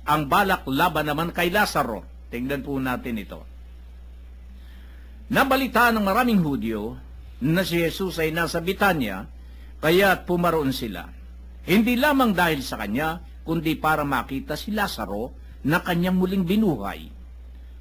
ang balak laban naman kay Lazaro. Tingnan po natin ito. Nabalita ng maraming Hudyo na si Jesus ay nasa Betania, kaya't pumaroon sila. Hindi lamang dahil sa kanya, kundi para makita si Lazaro na kanyang muling binuhay.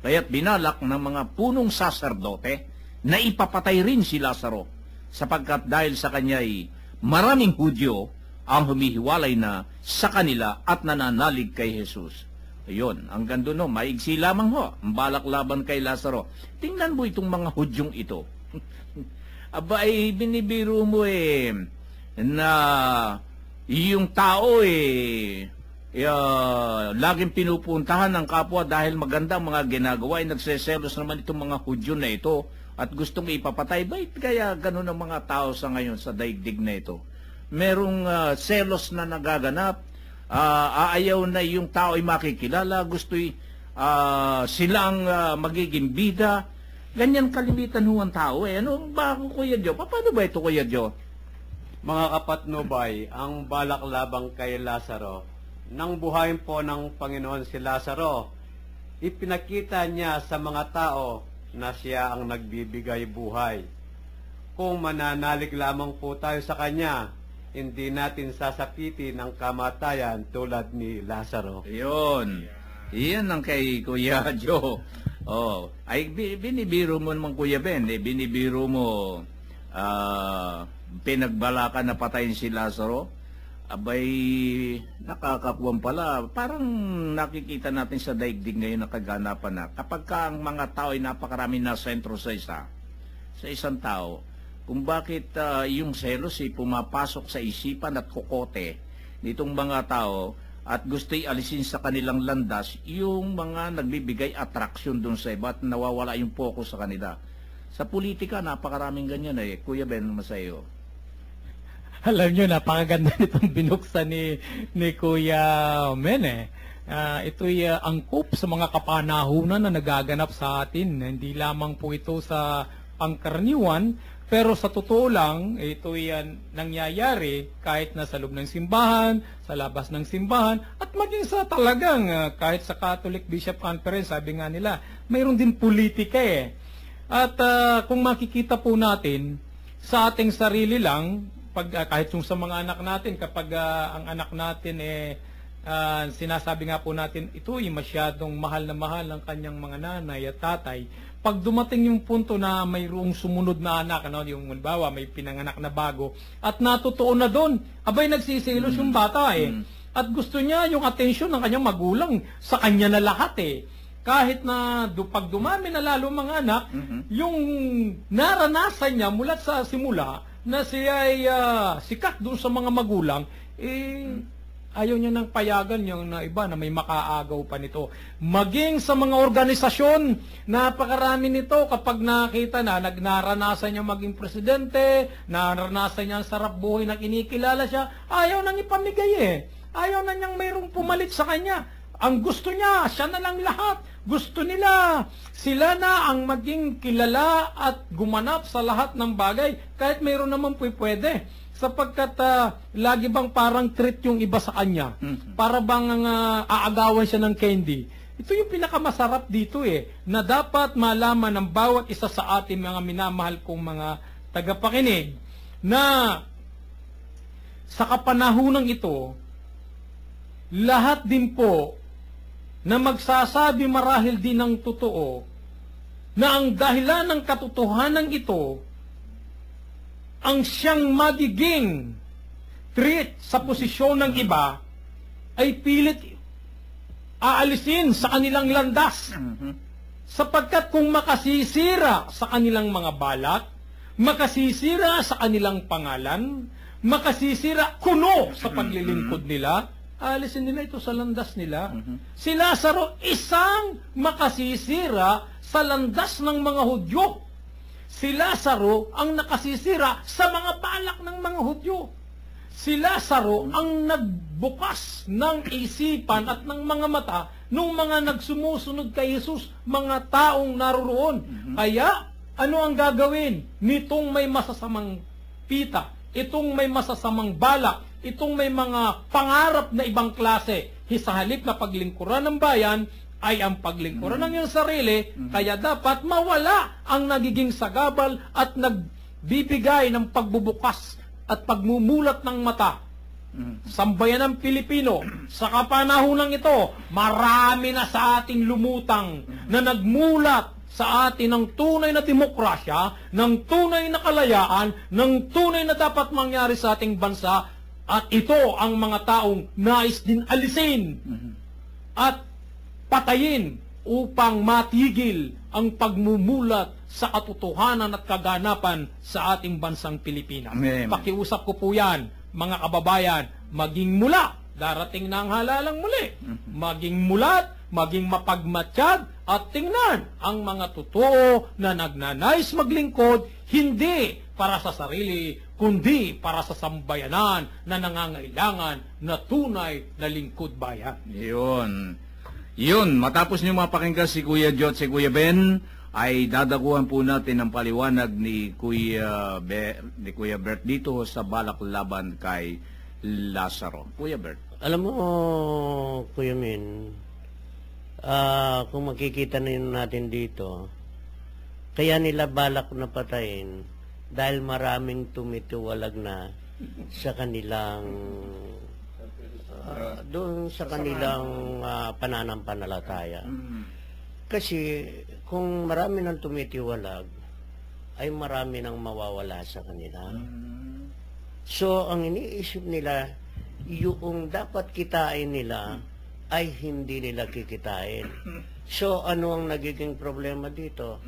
Kaya't binalak ng mga punong saserdote na ipapatay rin si Lazaro, sapagkat dahil sa kanya ay maraming Hudyo ang humihiwalay na sa kanila at nananalig kay Jesus. Ayun, ang gando no, maigsi lamang ho, ang balak laban kay Lazaro. Tingnan mo itong mga Hudyong ito. Aba, binibiro mo na yung tao laging pinupuntahan ng kapwa dahil maganda ang mga ginagawa, nagseselos naman itong mga Hudyo na ito at gustong ipapatay. Bakit kaya ganun ang mga tao sa ngayon sa daigdig na ito? Merong selos na nagaganap, aayaw na yung tao ay makikilala, gusto'y silang magiging bida. Ganyan kalimitan ho ang tao. Ano ba, Kuya Jo? Paano ba ito, Kuya Jo? Mga kapatnubay, ang balak labang kay Lazaro, nang buhayin po ng Panginoon si Lazaro, ipinakita niya sa mga tao na siya ang nagbibigay buhay. Kung mananalig lamang po tayo sa Kanya, hindi natin sasapitin ang kamatayan tulad ni Lazaro. Ayun. Iyan ang kay Kuya Jo. Oh, ay binibiro mo naman, Kuya Ben, binibiro mo pinagbalakan na patayin si Lazaro. Abay, nakakapuwan pala. Parang nakikita natin sa daigdig ngayon na kaganapan na kapag ka ang mga tao ay napakarami na sentro sa isang tao, kung bakit yung selos ay pumapasok sa isipan at kokote nitong mga tao at gusto'y alisin sa kanilang landas yung mga nagbibigay atraksyon dun sa iba at nawawala yung focus sa kanila. Sa politika, napakaraming ganyan Kuya Ben, masayo. Alam nyo, napakaganda nitong binuksan ni Kuya Men ito'y angkop sa mga kapanahunan na nagaganap sa atin. Hindi lamang po ito sa pangkaraniwan, pero sa totoo lang, ito'y nangyayari kahit na sa loob ng simbahan, sa labas ng simbahan, at maging sa talagang kahit sa Catholic Bishop Conference, sabi nga nila, mayroon din politika At kung makikita po natin, sa ating sarili lang, kahit yung sa mga anak natin, kapag ang anak natin sinasabi nga po natin, ito ay masyadong mahal na mahal ang kanyang mga nanay at tatay. Pag dumating yung punto na mayroong sumunod na anak, yung halimbawa may pinanganak na bago, at natutuon na doon, abay nagsisilos yung bata At gusto niya yung atensyon ng kanyang magulang sa kanya na lahat Kahit na pag dumami na lalo mga anak, yung naranasan niya mula sa simula, na siya ay sikat doon sa mga magulang, ayaw niya nang payagan yung na iba na may makaagaw pa nito. Maging sa mga organisasyon, napakarami nito kapag nakita na, naranasan niya maging presidente, naranasan niya ang sarap buhay na kinikilala siya, ayaw nang ipamigay Ayaw na niyang mayroong pumalit sa kanya. Ang gusto niya, siya na lang lahat. Gusto nila, sila na ang maging kilala at gumanap sa lahat ng bagay. Kahit mayroon naman pwede. Sapagkat lagi bang parang treat yung iba sa kanya. Para bang aagawan siya ng candy. Ito yung pinakamasarap dito na dapat malaman ng bawat isa sa ating mga minamahal kong mga tagapakinig na sa kapanahunang ito, lahat din po na magsasabi marahil din ng totoo na ang dahilan ng katotohanan ito ang siyang magiging treat sa posisyon ng iba ay pilit aalisin sa kanilang landas. Sapagkat kung makasisira sa kanilang mga balak, makasisira sa kanilang pangalan, makasisira kuno sa paglilingkod nila, alisin nila ito sa landas nila. Si Lazaro, isang makasisira sa landas ng mga Hudyo. Si Lazaro ang nakasisira sa mga balak ng mga Hudyo. Si Lazaro ang nagbukas ng isipan at ng mga mata ng mga nagsumusunod kay Jesus, mga taong naroroon. Kaya, ano ang gagawin nitong may masasamang pita, itong may masasamang balak, itong may mga pangarap na ibang klase. Sa halip na paglingkuran ng bayan ay ang paglingkuran ng iyong sarili, kaya dapat mawala ang nagiging sagabal at nagbibigay ng pagbubukas at pagmumulat ng mata. Sambayan ng Pilipino, sa kapanahonang ito, marami na sa ating lumutang na nagmulat sa atin ng tunay na demokrasya, ng tunay na kalayaan, ng tunay na dapat mangyari sa ating bansa, at ito ang mga taong nais din alisin at patayin upang matigil ang pagmumulat sa katotohanan at kaganapan sa ating bansang Pilipinas. Amen. Pakiusap ko po yan, mga kababayan, maging mula, darating na ang halalang muli. Maging mulat, maging mapagmatsyag, at tingnan ang mga totoo na nagnanais maglingkod, hindi para sa sarili, kundi para sa sambayanan na nangangailangan na tunay na lingkod bayan. Yun, matapos niyo mapakinggan si Kuya Jo at si Kuya Ben, ay dadaguhan po natin ang paliwanag ni Kuya Bert dito sa balak laban kay Lazaro. Kuya Bert. Alam mo, Kuya Min, kung makikita natin dito, kaya nila balak na patayin dahil maraming tumitiwalag na sa kanilang doon sa kanilang pananampalataya. Kasi kung marami nang tumitiwalag, ay marami nang mawawala sa kanila. So, ang iniisip nila, yung dapat kitain nila, ay hindi nila kikitain. So, ano ang nagiging problema dito?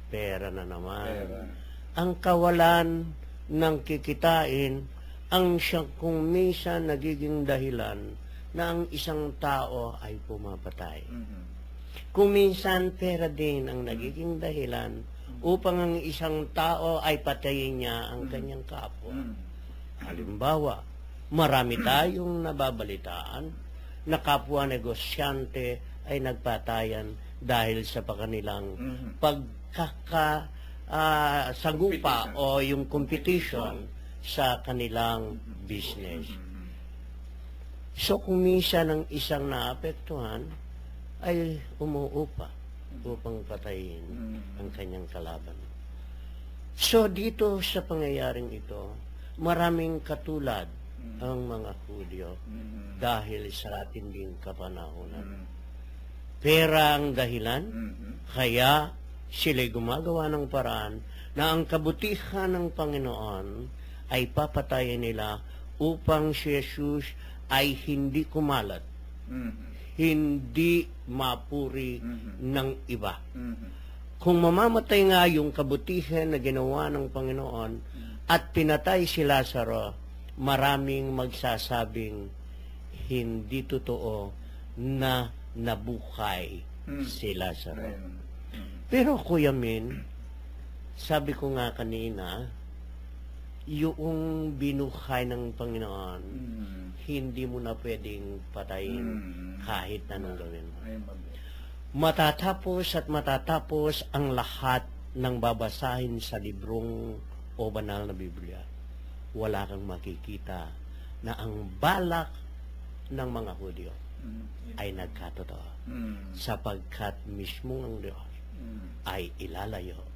Pera na naman. Ang kawalan ng kikitain, ang siyang kung minsan nagiging dahilan na ang isang tao ay pumapatay. Kung minsan pera din ang nagiging dahilan upang ang isang tao ay patayin niya ang kanyang kapwa. Halimbawa, marami tayong nababalitaan na kapwa negosyante ay nagpatayan dahil sa kanilang pagkakasagupa o yung competition sa kanilang business. So kung minsan ang isang naapektuhan ay umuupa upang patayin ang kanyang kalaban. So dito sa pangyayaring ito, maraming katulad ang mga Hudyo dahil sa tinding kapanahunan. Pera ang dahilan, kaya sila'y gumagawa ng paraan na ang kabutihan ng Panginoon ay papatayin nila upang si Jesus ay hindi kumalat, hindi mapuri ng iba. Kung mamamatay nga yung kabutihan na ginawa ng Panginoon at pinatay si Lazaro, maraming magsasabing hindi totoo na nabuhay si Lazaro. Pero Kuya Min, sabi ko nga kanina, yung binuhay ng Panginoon, hindi mo na pwedeng patayin kahit anong gawin mo. Matatapos at matatapos ang lahat ng babasahin sa librong o banal na Biblia. Wala kang makikita na ang balak ng mga Hudyo ay nagkatotoo. Sapagkat mismo ang Diyos ay ilalayo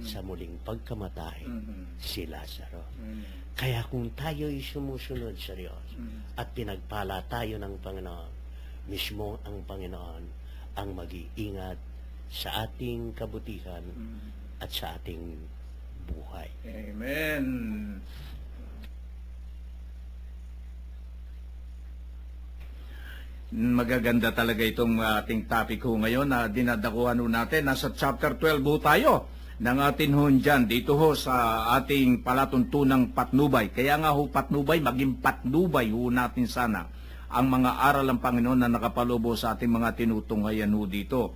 sa muling pagkamatay si Lazaro. Kaya kung tayo'y sumusunod sa Diyos at pinagpala tayo ng Panginoon, mismo ang Panginoon ang mag-iingat sa ating kabutihan at sa ating buhay. Amen. Magaganda talaga itong ating topic ho ngayon na dinadakuhan ho natin. Nasa chapter 12 ho tayo ng atin ho dyan. Dito ho sa ating palatuntunang patnubay. Kaya nga ho patnubay, maging patnubay ho natin sana ang mga aral ng Panginoon na nakapalobo sa ating mga tinutunghayan ho dito.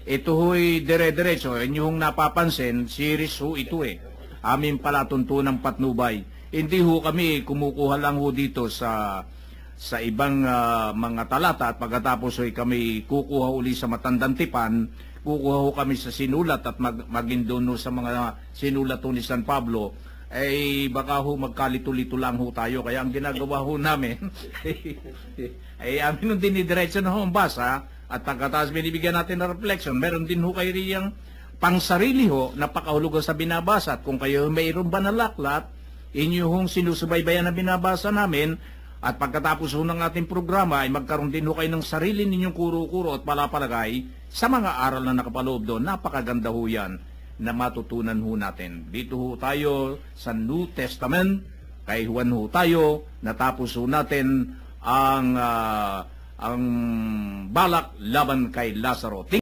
Ito ho'y dire-diretso. Inyong napapansin, series ho ito aming palatuntunang patnubay. Hindi ho kami kumukuha lang ho dito sa ibang mga talata at pagkatapos ay kami kukuha uli sa Matandang Tipan, kukuha ho kami sa sinulat at maging doon sa mga sinulat ni San Pablo ay baka ho magkalito-lito lang ho tayo. Kaya ang ginagawa ho namin, ay amin nung dinidiretso na ho ang basa, at pagkatapos binibigyan natin ng reflection, meron din ho kayo riyang pangsarili ho, napakahulugan sa binabasa. At kung kayo mayroon ba na laklat, inyo hong sinusubaybayan na binabasa namin, at pagkatapos ho ng ating programa, ay magkaroon din ho kayo ng sarili ninyong kuro-kuro at palapalagay sa mga aral na nakapaloob doon. Napakaganda ho yan na matutunan ho natin. Dito ho tayo sa New Testament, kay Juan ho tayo, natapos ho natin ang balak laban kay Lazaro.